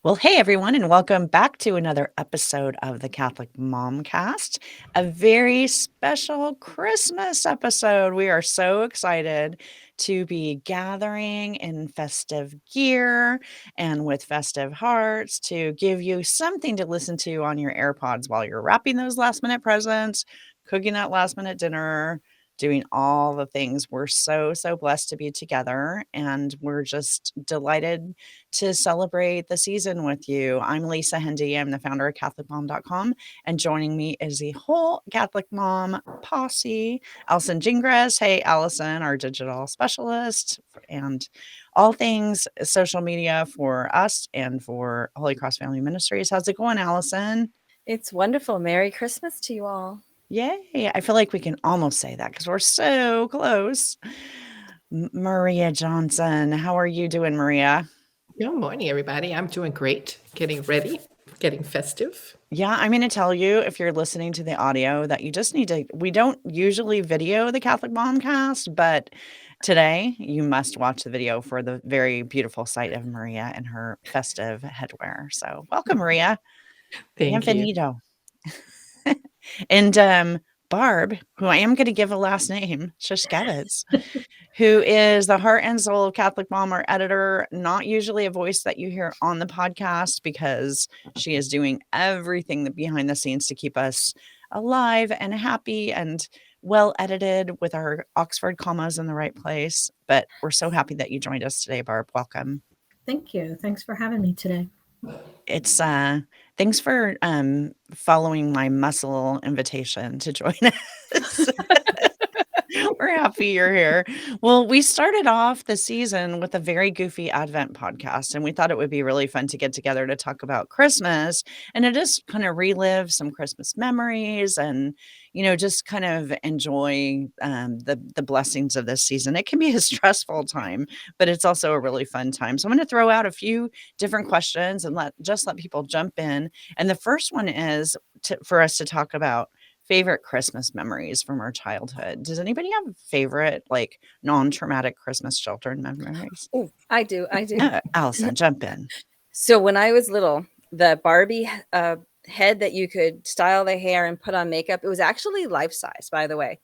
Well, hey everyone, and welcome back to another episode of the Catholic Momcast, a very special Christmas episode. We are so excited to be gathering in festive gear and with festive hearts to give you something to listen to on your AirPods while you're wrapping those last minute presents, cooking that last minute dinner, doing all the things. We're so blessed to be together, and we're just delighted to celebrate the season with you. I'm Lisa Hendey. I'm the founder of CatholicMom.com, and joining me is the whole Catholic Mom posse, Allison Gingras. Hey, Allison, our digital specialist, and all things social media for us and for Holy Cross Family Ministries. How's it going, Allison? It's wonderful. Merry Christmas to you all. Yay. I feel like we can almost say that because we're so close. Morera Johnson, how are you doing, Maria? Good morning, everybody. I'm doing great. Getting ready, getting festive. Yeah, I'm going to tell you, if you're listening to the audio, that you just need to. We don't usually video the Catholic Momcast, but today you must watch the video for the very beautiful sight of Maria and her festive headwear. So, welcome, Maria. Thank you. Bienvenido. And Barb, who I am going to give a last name, Szyszkiewicz, who is the heart and soul of Catholic Mom, our editor, not usually a voice that you hear on the podcast because she is doing everything behind the scenes to keep us alive and happy and well edited with our Oxford commas in the right place. But we're so happy that you joined us today, Barb. Welcome. Thank you. Thanks for having me today. It's thanks for following my muscle invitation to join us. We're happy you're here. Well, we started off the season with a very goofy Advent podcast, and we thought it would be really fun to get together to talk about Christmas and to just kind of relive some Christmas memories and, just kind of enjoy the blessings of this season. It can be a stressful time, but it's also a really fun time. So I'm going to throw out a few different questions and let people jump in. And the first one is for us to talk about favorite Christmas memories from our childhood. Does anybody have favorite, like, non-traumatic Christmas children memories? Oh, I do. Allison, jump in. So when I was little, the Barbie head that you could style the hair and put on makeup, it was actually life size, by the way.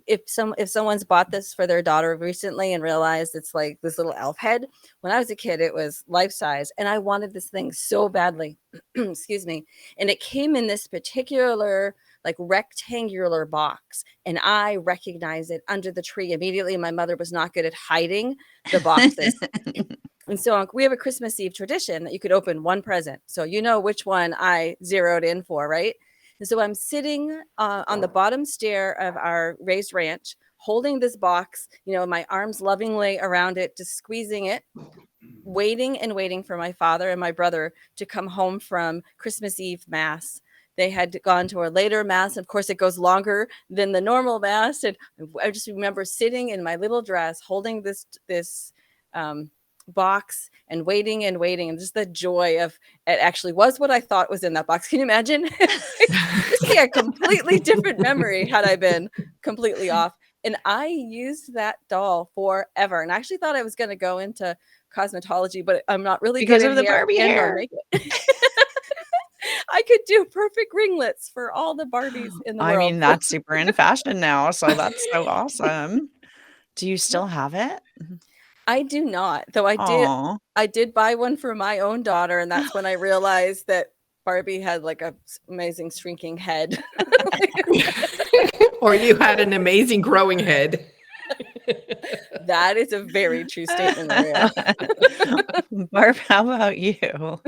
If someone's bought this for their daughter recently and realized it's like this little elf head, when I was a kid, it was life size, and I wanted this thing so badly. Excuse me. And it came in this particular like rectangular box, and I recognized it under the tree immediately. My mother was not good at hiding the boxes. And so we have a Christmas Eve tradition that you could open one present. So you know which one I zeroed in for, right? And so I'm sitting on the bottom stair of our raised ranch, holding this box, my arms lovingly around it, just squeezing it, waiting for my father and my brother to come home from Christmas Eve Mass. They had gone to a later Mass. Of course, it goes longer than the normal Mass. And I just remember sitting in my little dress, holding this box and waiting. And just the joy of it actually was what I thought was in that box. Can you imagine? This would be a completely different memory had I been completely off. And I used that doll forever. And I actually thought I was going to go into cosmetology, but I'm not really because good of the Barbie hair. I could do perfect ringlets for all the Barbies in the world. I mean, that's super in fashion now, so that's so awesome. Do you still have it? I do not, though I did buy one for my own daughter, and that's when I realized that Barbie had like an amazing shrinking head. Or you had an amazing growing head. That is a very true statement, Maria. Barb, how about you?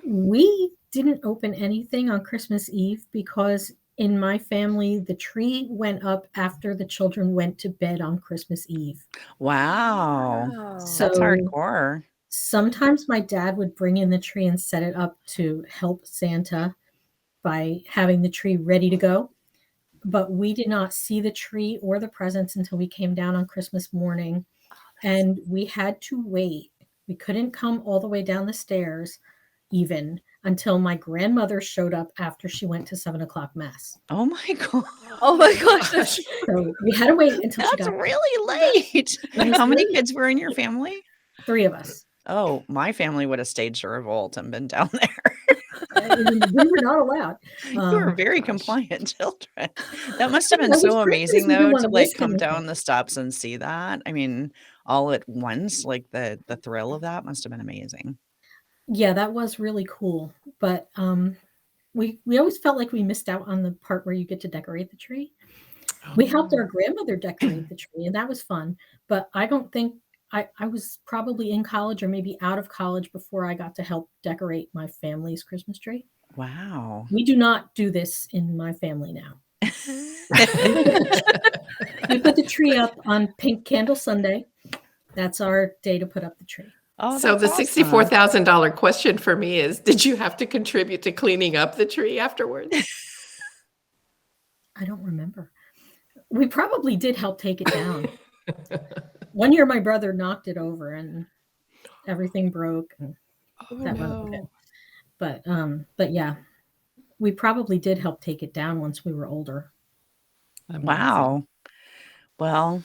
We didn't open anything on Christmas Eve because in my family, the tree went up after the children went to bed on Christmas Eve. Wow. So That's hardcore. Sometimes my dad would bring in the tree and set it up to help Santa by having the tree ready to go. But we did not see the tree or the presents until we came down on Christmas morning. And we had to wait. We couldn't come all the way down the stairs even until my grandmother showed up after she went to 7:00 Mass. Oh my God. Oh my gosh. So we had to wait until she got really late. How many kids were in your family? 3 of us. Oh, my family would have staged a revolt and been down there. We were not allowed. You were very Gosh. compliant children. That must have Yeah, been it was so great because amazing, we didn't though, want to, to like, risk come down anything. the steps and see that. I mean, all at once, like, the thrill of that must have been amazing. Yeah, that was really cool. But we always felt like we missed out on the part where you get to decorate the tree. We helped our Oh. grandmother decorate the tree, and that was fun. But I don't think I was probably in college or maybe out of college before I got to help decorate my family's Christmas tree. Wow. We do not do this in my family now. We put the tree up on Pink Candle Sunday. That's our day to put up the tree. Oh, So that's the awesome. $64,000 question for me is, did you have to contribute to cleaning up the tree afterwards? I don't remember. We probably did help take it down. One year my brother knocked it over and everything broke and that wasn't good. But yeah, we probably did help take it down once we were older. Amazing. Wow. Well,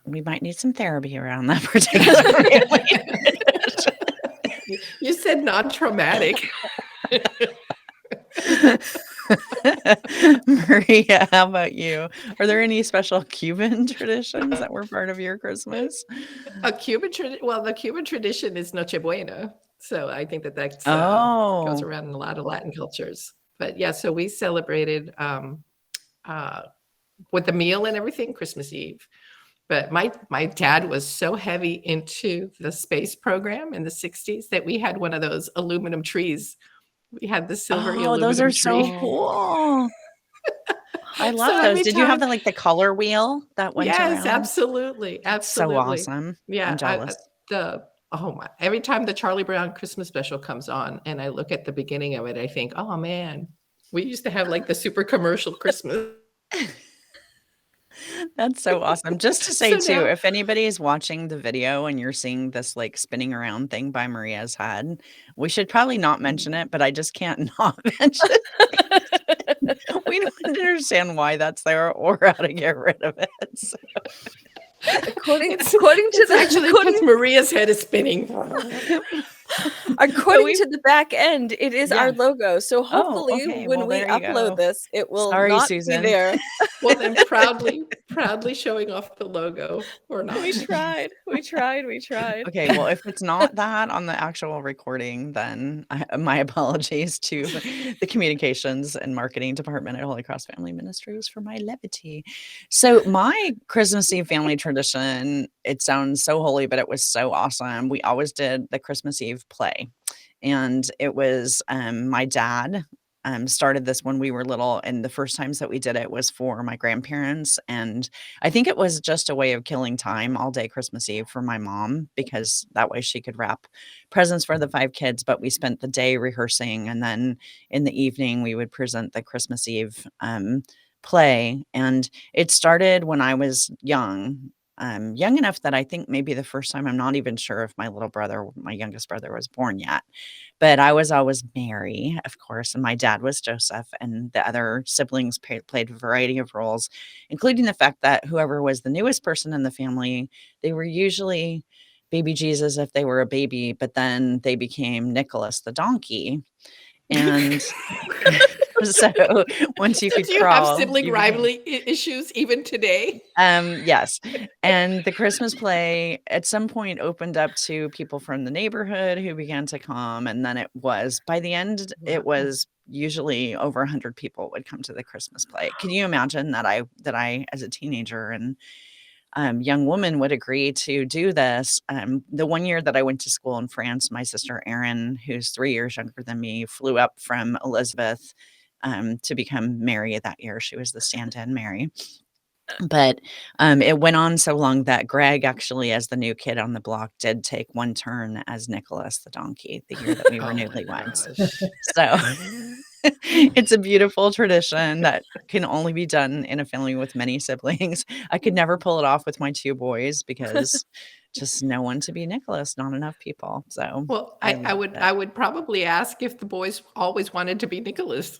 we might need some therapy around that particular family. You said non-traumatic. Maria, how about you? Are there any special Cuban traditions that were part of your Christmas? The Cuban tradition is Noche Buena. So I think that goes Oh, around in a lot of Latin cultures. But yeah, so we celebrated with the meal and everything, Christmas Eve. But my dad was so heavy into the space program in the 60s that we had one of those aluminum trees. We had the silvery oh, aluminum those are tree. so cool. I love So those. every Did you have time- the color wheel that went Yes, around? absolutely. So Absolutely. awesome. Yeah. I'm jealous. Every time the Charlie Brown Christmas special comes on and I look at the beginning of it, I think, oh man, we used to have like the super commercial Christmas. That's so awesome. Just to say So too, now- if anybody is watching the video and you're seeing this like spinning around thing by Maria's head, we should probably not mention it, but I just can't not mention it. We don't understand why that's there or how to get rid of it. So. According It's to the actually because Maria's head is spinning. according to the back end, it is our Yeah. logo. So hopefully okay. when Well, we there you upload go. this, it will Sorry, not Susan. be there. Well, then proudly showing off the logo or not. We tried. Okay, well, if it's not that on the actual recording, then my apologies to the communications and marketing department at Holy Cross Family Ministries for my levity. So my Christmas Eve family tradition, it sounds so holy, but it was so awesome. We always did the Christmas Eve play. And it was my dad started this when we were little. And the first times that we did it was for my grandparents. And I think it was just a way of killing time all day Christmas Eve for my mom, because that way she could wrap presents for the 5 kids. But we spent the day rehearsing. And then in the evening, we would present the Christmas Eve play. And it started when I was young enough that I think maybe the first time, I'm not even sure if my youngest brother was born yet, but I was always Mary, of course, and my dad was Joseph, and the other siblings played a variety of roles, including the fact that whoever was the newest person in the family, they were usually baby Jesus if they were a baby, but then they became Nicholas the donkey. And so once you could Do you crawl, have sibling you became- rivalry issues even today? Yes. And the Christmas play at some point opened up to people from the neighborhood who began to come. And then by the end, it was usually over 100 people would come to the Christmas play. Can you imagine that I, as a teenager and young woman, would agree to do this? The one year that I went to school in France, my sister Erin, who's 3 years younger than me, flew up from Elizabeth to become Mary that year. She was the stand-in Mary. But it went on so long that Greg, actually, as the new kid on the block, did take one turn as Nicholas the donkey the year that we were newlyweds. So it's a beautiful tradition that can only be done in a family with many siblings. I could never pull it off with my 2 boys because just no one to be Nicholas, not enough people. So Well, I I loved it. would probably ask if the boys always wanted to be Nicholas.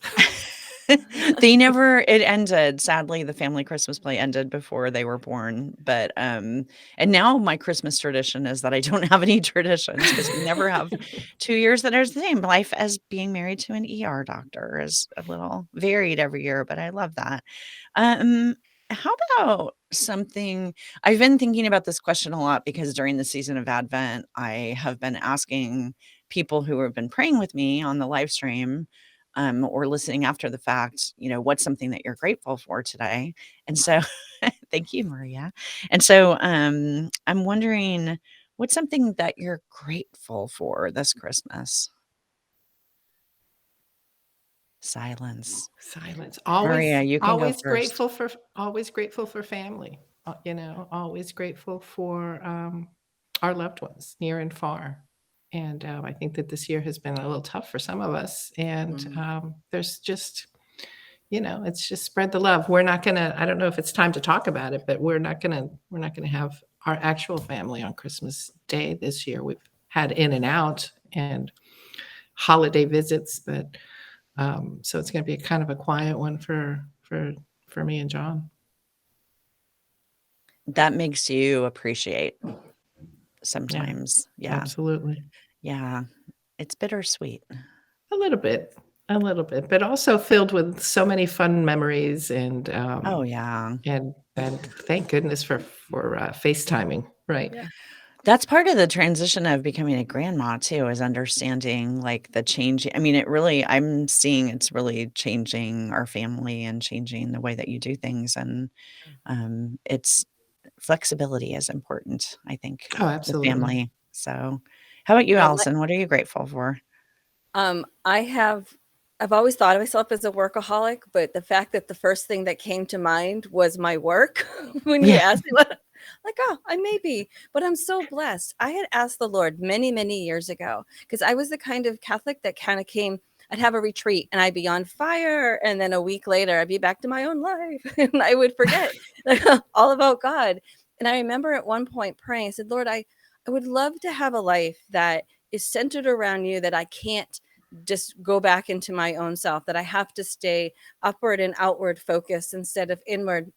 It ended. Sadly, the family Christmas play ended before they were born. But and now my Christmas tradition is that I don't have any traditions because we never have 2 years that are the same. Life as being married to an ER doctor is a little varied every year, but I love that. Um, how about something I've been thinking about this question a lot because during the season of Advent, I have been asking people who have been praying with me on the live stream, or listening after the fact, what's something that you're grateful for today? And so, thank you, Maria. And so, I'm wondering what's something that you're grateful for this Christmas? Silence. Silence. Maria, you can go first. Always grateful for family. Always grateful for our loved ones near and far. And I think that this year has been a little tough for some of us. And there's just, it's just spread the love. We're not gonna. I don't know if it's time to talk about it, but we're not gonna have our actual family on Christmas Day this year. We've had in and out and holiday visits, but so it's going to be kind of a quiet one for me and John. That makes you appreciate sometimes. Yeah. Absolutely. Yeah. It's bittersweet. A little bit, but also filled with so many fun memories and Oh, yeah. and thank goodness for FaceTiming, right? Yeah. That's part of the transition of becoming a grandma too, is understanding like the change. I mean, I'm seeing it's really changing our family and changing the way that you do things. And it's flexibility is important, I think, Oh, with absolutely. family. So how about you, Yeah, Allison? What are you grateful for? I've always thought of myself as a workaholic, but the fact that the first thing that came to mind was my work when you Yeah. asked me what, like, oh, I may be, but I'm so blessed. I had asked the Lord many, many years ago because I was the kind of Catholic that kind of came. I'd have a retreat and I'd be on fire, and then a week later I'd be back to my own life, and I would forget all about God. And I remember at one point praying, I said, Lord, I would love to have a life that is centered around you, that I can't just go back into my own self, that I have to stay upward and outward focused instead of inward.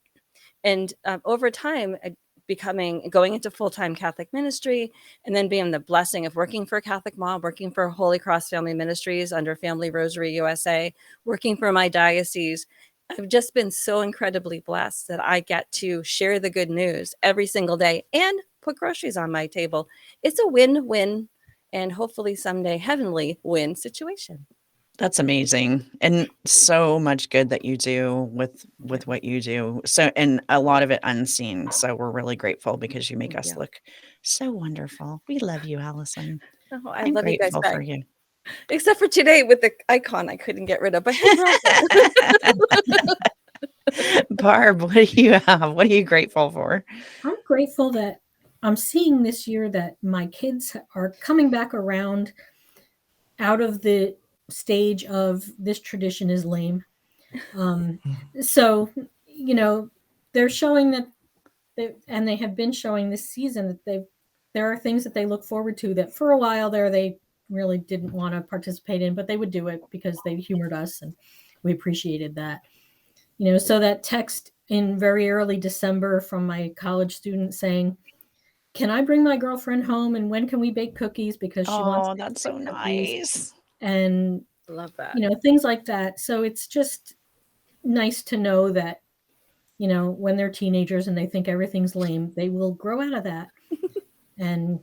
And over time, going into full-time Catholic ministry, and then being the blessing of working for a Catholic mom, working for Holy Cross Family Ministries under Family Rosary USA, working for my diocese. I've just been so incredibly blessed that I get to share the good news every single day and put groceries on my table. It's a win-win, and hopefully someday heavenly win situation. That's amazing, and so much good that you do with what you do. So, and a lot of it unseen. So we're really grateful because you make us look so wonderful. We love you, Allison. Oh, I I'm love you guys grateful back. for you. Except for today with the icon I couldn't get rid of. But hey, Barb, what do you have? What are you grateful for? I'm grateful that I'm seeing this year that my kids are coming back around out of the stage of this tradition is lame. So, they're showing that, and they have been showing this season that there are things that they look forward to that for a while there they really didn't want to participate in, but they would do it because they humored us and we appreciated that. So that text in very early December from my college student saying, "Can I bring my girlfriend home, and when can we bake cookies because she wants Oh, to that's bake so cookies?" nice. And love that. things like that. So it's just nice to know that when they're teenagers and they think everything's lame, they will grow out of that. And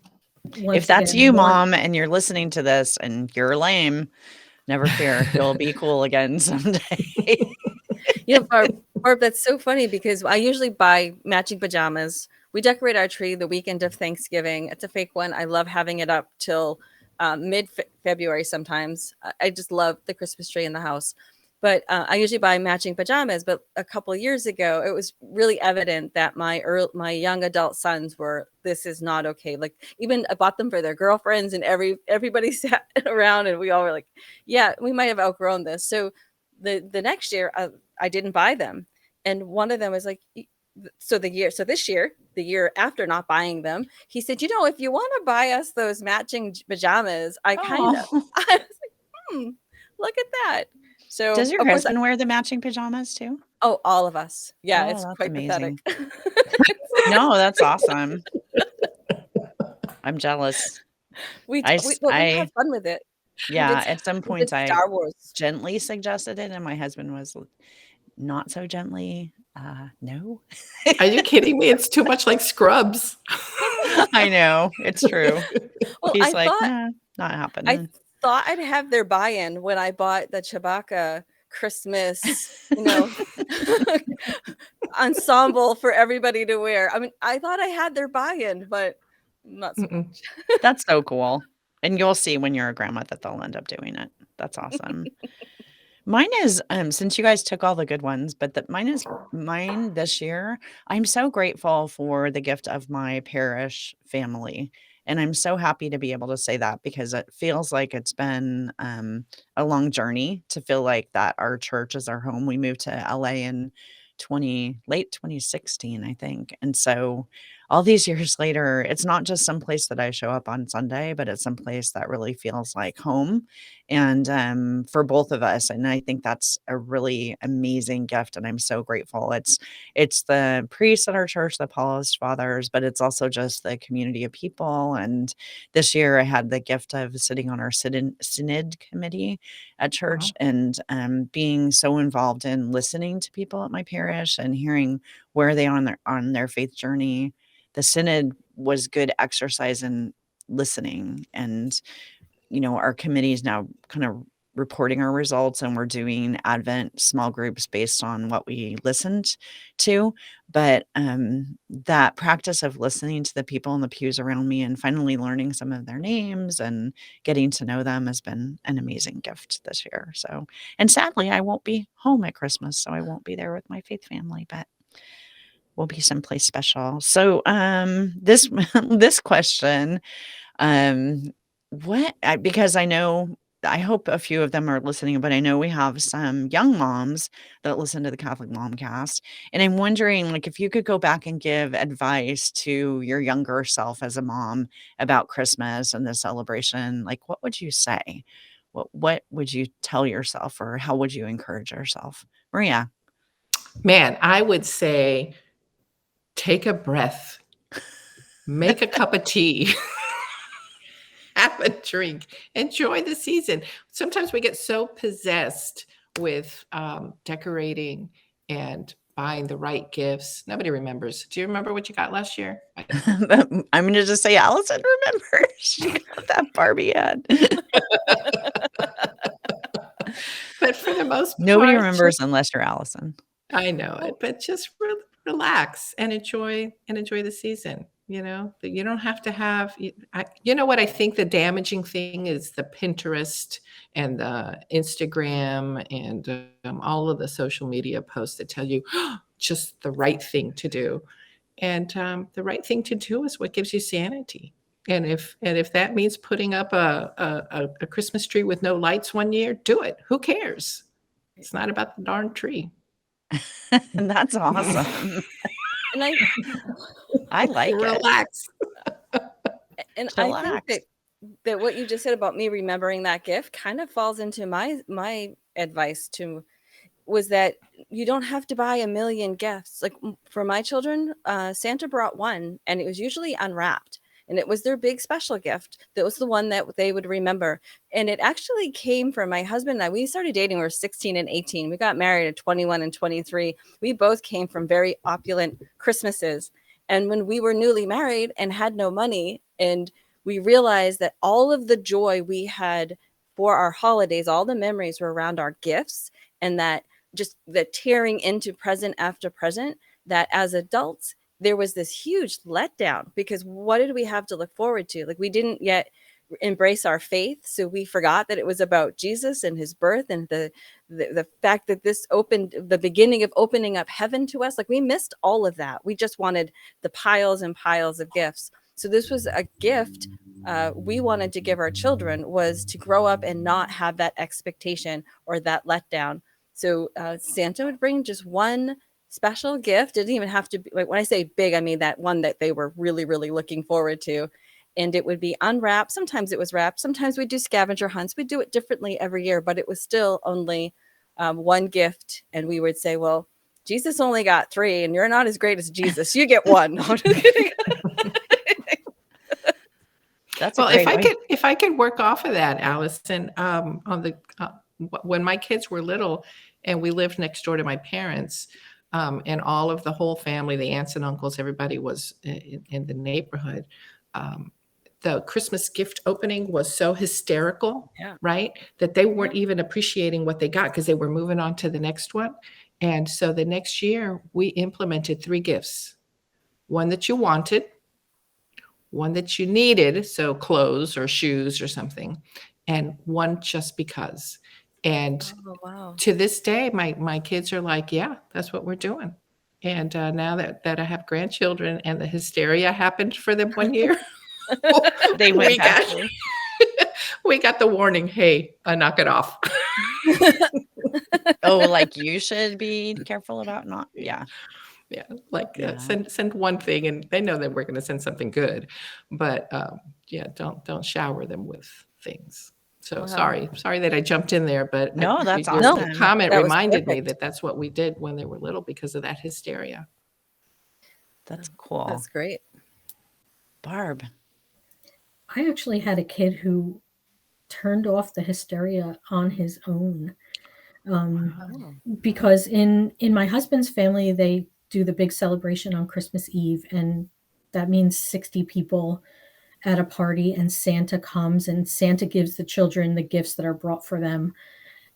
once If that's again, you, more mom, and you're listening to this and you're lame, never fear. You'll be cool again someday. Barb, that's so funny because I usually buy matching pajamas. We decorate our tree the weekend of Thanksgiving. It's a fake one. I love having it up till mid-February sometimes. I just love the Christmas tree in the house. But I usually buy matching pajamas. But a couple of years ago, it was really evident that my young adult sons were, this is not okay. Like, even I bought them for their girlfriends, and everybody sat around, and we all were like, yeah, we might have outgrown this. So the next year, I didn't buy them. And one of them was like, this year, the year after not buying them, he said, if you want to buy us those matching pajamas, I was like, look at that. So Does your of course, husband wear the matching pajamas too? oh, all of us. Yeah, Oh, it's that's quite amazing. pathetic. No, that's awesome. I'm jealous. we, I, we s- but we have I, fun with it. yeah, at some We did points I Star Wars. gently suggested it, and my husband was not so gently. No. Are you kidding me? It's too much like Scrubs. I know. It's true. Well, He's like, nah, not happening. thought I'd have their buy-in when I bought the Chewbacca Christmas, ensemble for everybody to wear. I mean, I thought I had their buy-in, but not so much. That's so cool. And you'll see when you're a grandma that they'll end up doing it. That's awesome. Mine is, since you guys took all the good ones, but mine this year. I'm so grateful for the gift of my parish family. And I'm so happy to be able to say that because it feels like it's been a long journey to feel like that our church is our home. We moved to LA in late 2016, I think. And so all these years later, it's not just some place that I show up on Sunday, but it's some place that really feels like home. And for both of us, and I think that's a really amazing gift, and I'm so grateful. It's the priests at our church, the Paulist fathers, but it's also just the community of people. And this year, I had the gift of sitting on our synod committee at church, and being so involved in listening to people at my parish and hearing where they are on their faith journey. The synod was good exercise in listening, and our committee is now kind of reporting our results, and we're doing Advent small groups based on what we listened to. But that practice of listening to the people in the pews around me and finally learning some of their names and getting to know them has been an amazing gift this year. So, and sadly, I won't be home at Christmas, so I won't be there with my faith family, but we'll be someplace special. So, this this question, because I hope a few of them are listening, but I know we have some young moms that listen to the Catholic Momcast, and I'm wondering, like, if you could go back and give advice to your younger self as a mom about Christmas and the celebration, like, what would you say? What would you tell yourself, or how would you encourage yourself? Maria? Man, I would say take a breath, make a cup of tea, have a drink, enjoy the season. Sometimes we get so possessed with decorating and buying the right gifts. Nobody remembers. Do you remember what you got last year? I'm going to just say Allison remembers. She got that Barbie head. But for the most part, Nobody remembers unless you're Allison. I know it, but just relax and enjoy the season. That you don't have to have. What I think the damaging thing is the Pinterest and the Instagram and all of the social media posts that tell you just the right thing to do, and the right thing to do is what gives you sanity. And if that means putting up a Christmas tree with no lights one year, do it. Who cares? It's not about the darn tree. That's awesome. And I like it. Relax. And Chillax. I think that what you just said about me remembering that gift kind of falls into my advice was that you don't have to buy a million gifts. Like for my children, Santa brought one, and it was usually unwrapped. And it was their big special gift. That was the one that they would remember. And it actually came from my husband and I. We started dating when we were 16 and 18. We got married at 21 and 23. We both came from very opulent Christmases. And when we were newly married and had no money, and we realized that all of the joy we had for our holidays, all the memories were around our gifts, and that just the tearing into present after present, that as adults, there was this huge letdown, because what did we have to look forward to? Like, we didn't yet embrace our faith, so we forgot that it was about Jesus and his birth, and the fact that this opened the beginning of opening up heaven to us. Like, we missed all of that. We just wanted the piles and piles of gifts. So this was a gift we wanted to give our children, was to grow up and not have that expectation or that letdown. So Santa would bring just one special gift. It didn't even have to be, like, when I say big, I mean that one that they were really, really looking forward to. And it would be unwrapped. Sometimes it was wrapped. Sometimes we do scavenger hunts. We do it differently every year, but it was still only one gift, and we would say, well, Jesus only got 3 and you're not as great as Jesus. You get 1. No, I'm just kidding. That's a Well, great way. if I could work off of that, Allison, on the when my kids were little and we lived next door to my parents, and all of the whole family, the aunts and uncles, everybody was in the neighborhood. The Christmas gift opening was so hysterical, Yeah. right? That they weren't even appreciating what they got because they were moving on to the next one. And so the next year we implemented 3 gifts: one that you wanted, one that you needed, so clothes or shoes or something, and one just because. And Oh, wow. to this day, my kids are like, yeah, that's what we're doing. And now that I have grandchildren and the hysteria happened for them one year, They we went back. got we got the warning, hey, knock it off. Oh, like you should be careful about not. Yeah. Yeah, like Yeah. send one thing, and they know that we're going to send something good, but yeah, don't shower them with things. So Wow. sorry that I jumped in there, but No, that's your awesome. comment That was reminded me perfect. that that's what we did when they were little because of that hysteria. That's cool. That's great. Barb. I actually had a kid who turned off the hysteria on his own. Oh. Because in my husband's family, they do the big celebration on Christmas Eve, and that means 60 people at a party, and Santa comes and Santa gives the children the gifts that are brought for them.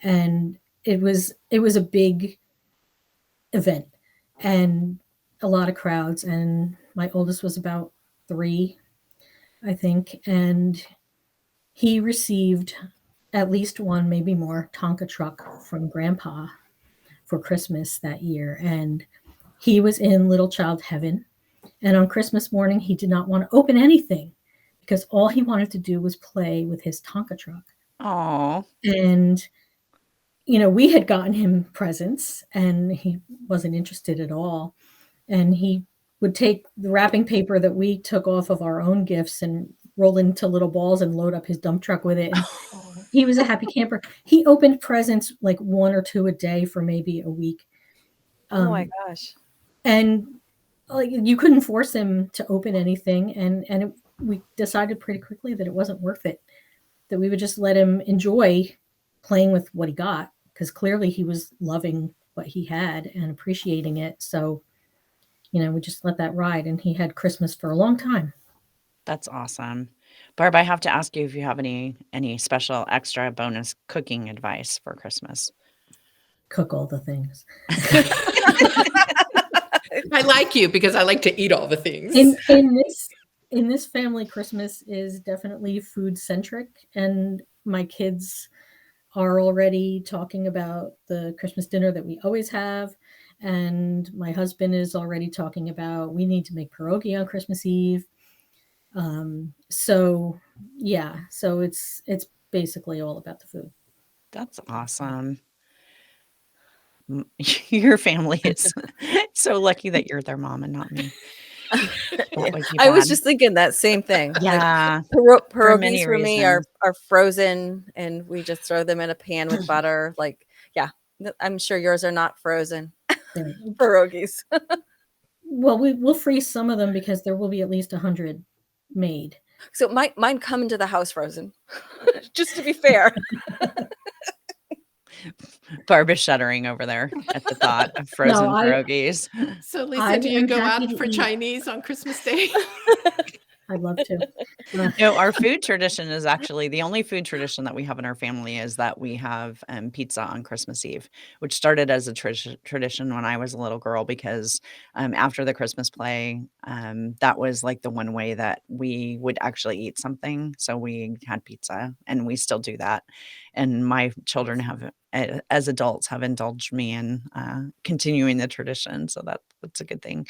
And it was a big event and a lot of crowds, and my oldest was about 3, I think, and he received at least one, maybe more, Tonka truck from grandpa for Christmas that year. And he was in little child heaven. And on Christmas morning, he did not want to open anything because all he wanted to do was play with his Tonka truck. Oh, And, we had gotten him presents and he wasn't interested at all. And he would take the wrapping paper that we took off of our own gifts and roll into little balls and load up his dump truck with it. And he was a happy camper. He opened presents like 1 or 2 a day for maybe a week. Oh my gosh. And like you couldn't force him to open anything, and we decided pretty quickly that it wasn't worth it, that we would just let him enjoy playing with what he got, because clearly he was loving what he had and appreciating it. So we just let that ride, and he had Christmas for a long time. that's awesome. Barb, I have to ask you if you have any special extra bonus cooking advice for Christmas. Cook all the things. I like you because I like to eat all the things. In this family, Christmas is definitely food centric, and my kids are already talking about the Christmas dinner that we always have, and my husband is already talking about we need to make pierogi on Christmas Eve. So it's basically all about the food. That's awesome. Your family is so lucky that you're their mom and not me. That would be I was bad. just thinking that same thing. Like, Yeah, pierogies many for me are reasons. frozen, and we just throw them in a pan with butter. Like, yeah, I'm sure yours are not frozen pierogies. Well, we'll freeze some of them because there will be at least 100 made. So mine come into the house frozen, just to be fair. Barb is shuddering over there at the thought of frozen pierogies. So Lisa, I do you am go happy out to for eat. Chinese on Christmas Day? I'd love to. No, our food tradition is actually the only food tradition that we have in our family is that we have pizza on Christmas Eve, which started as a tradition when I was a little girl because after the Christmas play, that was like the one way that we would actually eat something. So we had pizza, and we still do that. And my children have, as adults, have indulged me in continuing the tradition. So that's a good thing.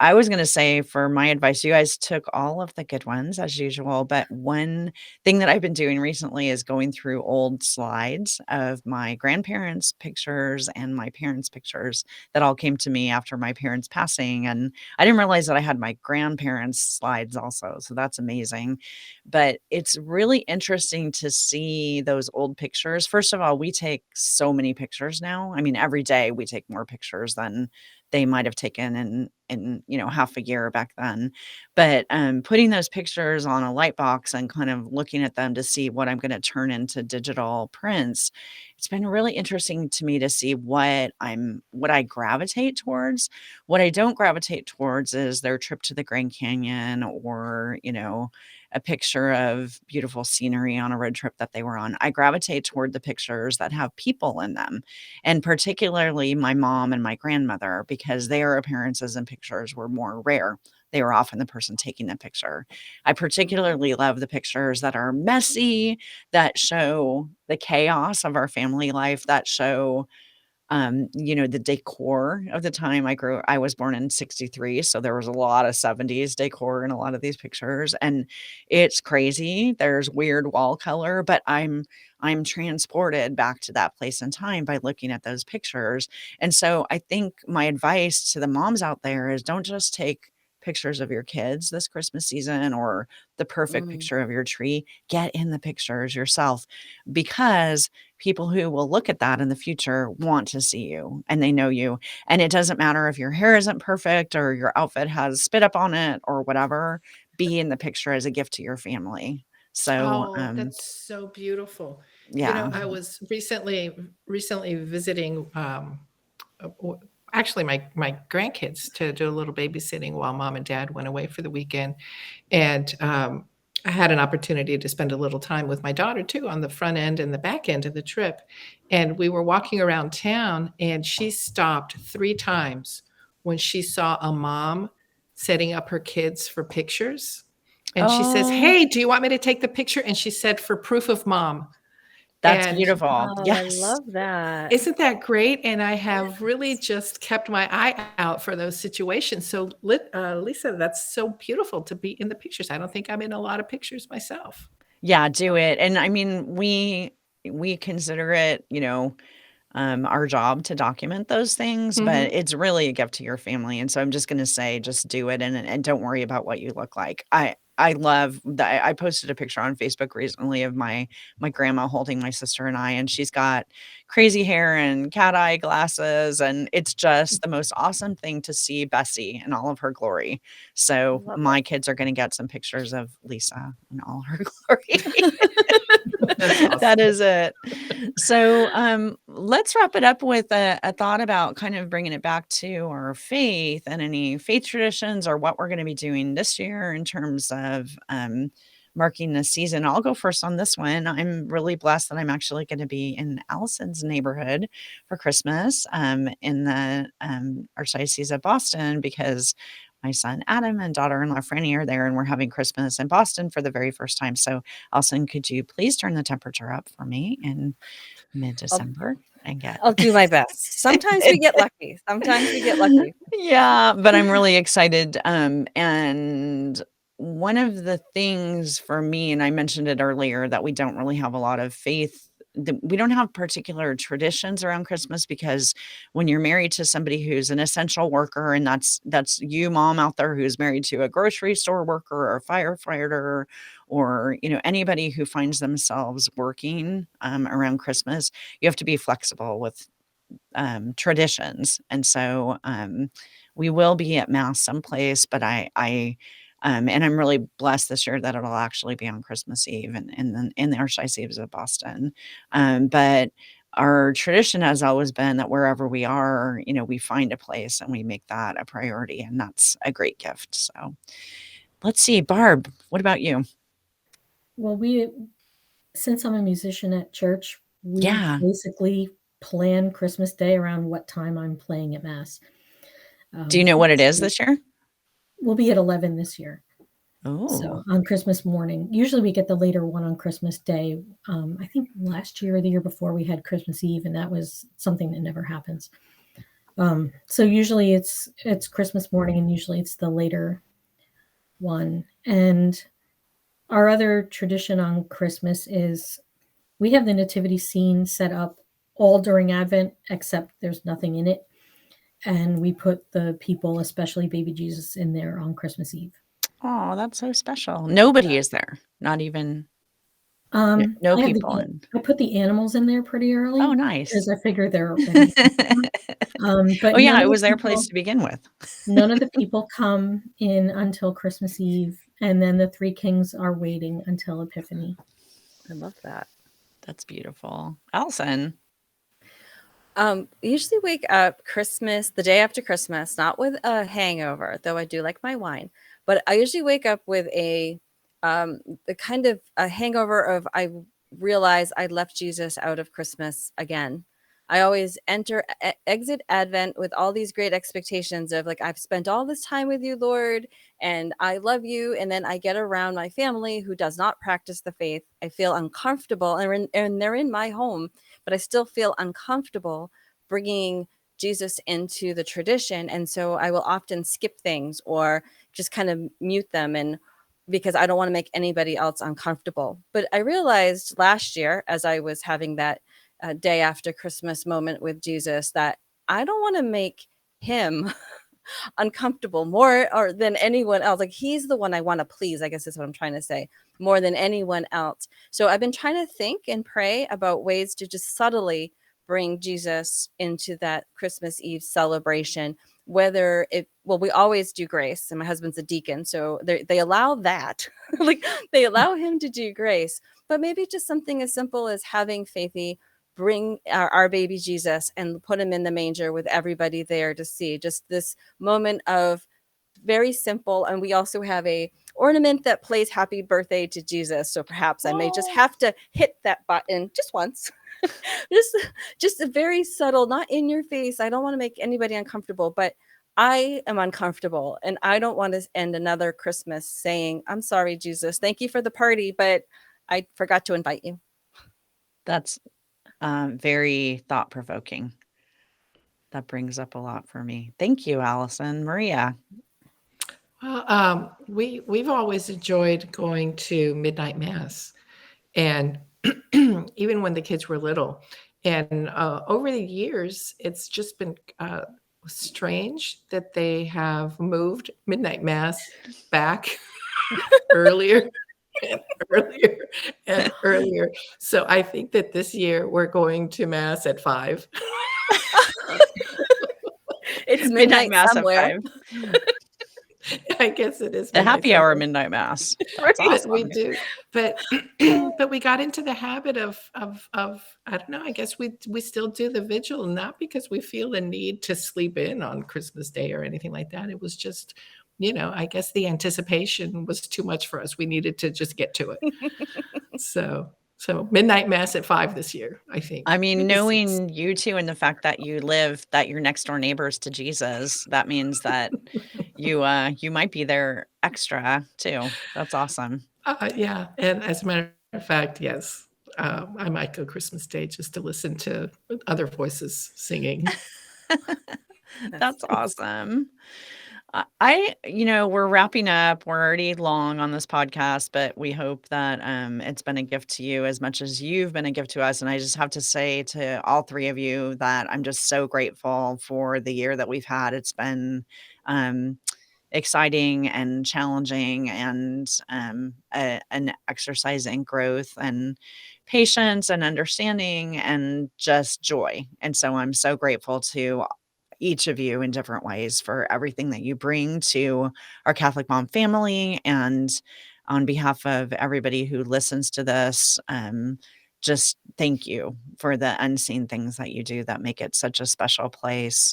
I was gonna say for my advice, you guys took all of the good ones as usual, but one thing that I've been doing recently is going through old slides of my grandparents' pictures and my parents' pictures that all came to me after my parents' passing, and I didn't realize that I had my grandparents' slides also, so that's amazing. But it's really interesting to see those old pictures. First of all, we take so many pictures now. I mean, every day we take more pictures than they might have taken in half a year back then. But, putting those pictures on a light box and kind of looking at them to see what I'm gonna turn into digital prints, it's been really interesting to me to see what I gravitate towards. What I don't gravitate towards is their trip to the Grand Canyon or, a picture of beautiful scenery on a road trip that they were on. I gravitate toward the pictures that have people in them, and particularly my mom and my grandmother, because their appearances in pictures were more rare. They were often the person taking the picture. I particularly love the pictures that are messy, that show the chaos of our family life, that show the decor of the time I was born in '63, so there was a lot of '70s decor in a lot of these pictures, and it's crazy. There's weird wall color, but I'm transported back to that place and time by looking at those pictures. And so I think my advice to the moms out there is don't just take pictures of your kids this Christmas season or the perfect Mm, picture of your tree. Get in the pictures yourself, because people who will look at that in the future want to see you and they know you. And it doesn't matter if your hair isn't perfect or your outfit has spit up on it or whatever, be in the picture as a gift to your family. So, Oh, that's so beautiful. yeah. I was recently visiting actually my grandkids to do a little babysitting while mom and dad went away for the weekend. And I had an opportunity to spend a little time with my daughter too on the front end and the back end of the trip. And we were walking around town, and she stopped 3 times when she saw a mom setting up her kids for pictures. And she says, Oh, "Hey, do you want me to take the picture?" And she said, "For proof of mom." that's And beautiful. oh, I Yes. love that. isn't that great? And I have really just kept my eye out for those situations. So, Lisa, that's so beautiful to be in the pictures. I don't think I'm in a lot of pictures myself. Yeah, do it. And I mean, we consider it, our job to document those things, but Hmm. it's really a gift to your family. And so I'm just gonna say, just do it and don't worry about what you look like. I love that. I posted a picture on Facebook recently of my grandma holding my sister and I, and she's got crazy hair and cat eye glasses, and it's just the most awesome thing to see Bessie in all of her glory. So Love my kids are gonna get some pictures of Lisa in all her glory. That's That awesome. is it. So, let's wrap it up with a thought about kind of bringing it back to our faith and any faith traditions or what we're going to be doing this year in terms of marking the season. I'll go first on this one. I'm really blessed that I'm actually going to be in Allison's neighborhood for Christmas in the Archdiocese of Boston, because my son Adam and daughter-in-law Franny are there, and we're having Christmas in Boston for the very first time. So, Allison, could you please turn the temperature up for me in I'll mid-December and get I'll do my best. Sometimes we get lucky. Sometimes we get lucky. Yeah, but I'm really excited, and one of the things for me, and I mentioned it earlier, that we don't really have a lot of faith, we don't have particular traditions around Christmas, because when you're married to somebody who's an essential worker, and that's you, mom out there who's married to a grocery store worker or a firefighter or, anybody who finds themselves working, around Christmas, you have to be flexible with traditions. And so we will be at mass someplace, but and I'm really blessed this year that it'll actually be on Christmas Eve and in the Archdiocese of Boston. But our tradition has always been that wherever we are, we find a place and we make that a priority, and that's a great gift. So let's see, Barb, what about you? Well, since I'm a musician at church, we Yeah. basically plan Christmas Day around what time I'm playing at mass. Do you know what it is So this year? we'll be at 11 this year. Oh, So on Christmas morning, usually we get the later one on Christmas Day. I think last year or the year before we had Christmas Eve, and that was something that never happens. So usually it's Christmas morning, and usually it's the later one. And our other tradition on Christmas is we have the nativity scene set up all during Advent, except there's nothing in it. And we put the people, especially baby Jesus, in there on Christmas Eve. Oh, that's so special. Nobody is there. Not even no I have people in. I put the animals in there pretty early Oh, because nice. I figure they're ready. But Oh, yeah, none it of the was their place people to begin with. none of the people come in until Christmas Eve, and then the three kings are waiting until Epiphany. I love that. That's beautiful. Allison. Usually wake up the day after Christmas, not with a hangover, though I do like my wine, but I usually wake up with the kind of a hangover of I realize I left Jesus out of Christmas again. I always exit Advent with all these great expectations of like, I've spent all this time with you, Lord, and I love you. And then I get around my family who does not practice the faith. I feel uncomfortable, and they're in my home, but I still feel uncomfortable bringing Jesus into the tradition. And so I will often skip things or just kind of mute them, and because I don't want to make anybody else uncomfortable. But I realized last year, as I was having that day after Christmas moment with Jesus, that I don't want to make him uncomfortable more or than anyone else. Like, he's the one I want to please, I guess is what I'm trying to say, more than anyone else. So I've been trying to think and pray about ways to just subtly bring Jesus into that Christmas Eve celebration. Whether we always do grace, and my husband's a deacon, so they allow that. Like, they allow him to do grace, but maybe just something as simple as having Faithy bring our baby Jesus and put him in the manger with everybody there to see. Just this moment of very simple. And we also have a ornament that plays happy birthday to Jesus, so perhaps I may just have to hit that button just once. just a very subtle, not in your face. I don't want to make anybody uncomfortable, but I am uncomfortable, and I don't want to end another Christmas saying, I'm sorry, Jesus, thank you for the party, but I forgot to invite you. That's very thought-provoking. That brings up a lot for me. Thank you, Allison. Maria. Well, we've always enjoyed going to midnight mass, and even when the kids were little. And over the years, it's just been strange that they have moved midnight mass back earlier and earlier and earlier. So I think that this year we're going to mass at 5. It's midnight mass somewhere. at 5. I guess it is The happy hour somewhere. midnight mass. Right. That's But we awesome. do. But but we got into the habit of I don't know, I guess we still do the vigil, not because we feel the need to sleep in on Christmas Day or anything like that. It was just, I guess the anticipation was too much for us. We needed to just get to it. So midnight mass at 5 this year, I think. I mean, Maybe 6. knowing you two and the fact that you're next door neighbors to Jesus, that means that you might be there extra too. That's awesome. Yeah, and as a matter of fact, yes, I might go Christmas Day just to listen to other voices singing. That's awesome. We're wrapping up. We're already long on this podcast, but we hope that it's been a gift to you as much as you've been a gift to us. And I just have to say to all three of you that I'm just so grateful for the year that we've had. It's been exciting and challenging, and an exercise in growth and patience and understanding and just joy. And so I'm so grateful to each of you in different ways for everything that you bring to our Catholic Mom family. And on behalf of everybody who listens to this, just thank you for the unseen things that you do that make it such a special place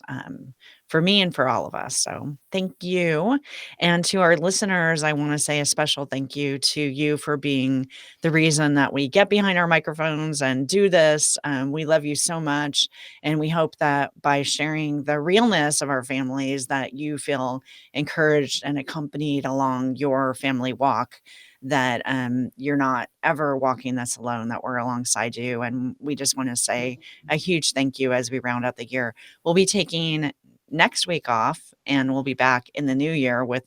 for me and for all of us. So thank you. And to our listeners, I want to say a special thank you to you for being the reason that we get behind our microphones and do this. We love you so much. And we hope that by sharing the realness of our families, that you feel encouraged and accompanied along your family walk that you're not ever walking this alone, that we're alongside you. And we just want to say a huge thank you as we round out the year. We'll be taking next week off, and we'll be back in the new year with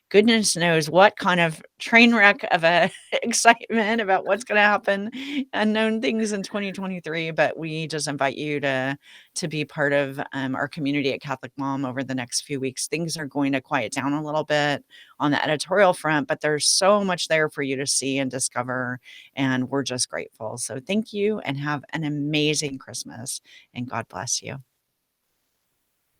goodness knows what kind of train wreck of a excitement about what's going to happen, unknown things in 2023. But we just invite you to be part of our community at Catholic Mom over the next few weeks. Things are going to quiet down a little bit on the editorial front, but there's so much there for you to see and discover, and we're just grateful. So thank you, and have an amazing Christmas, and God bless you.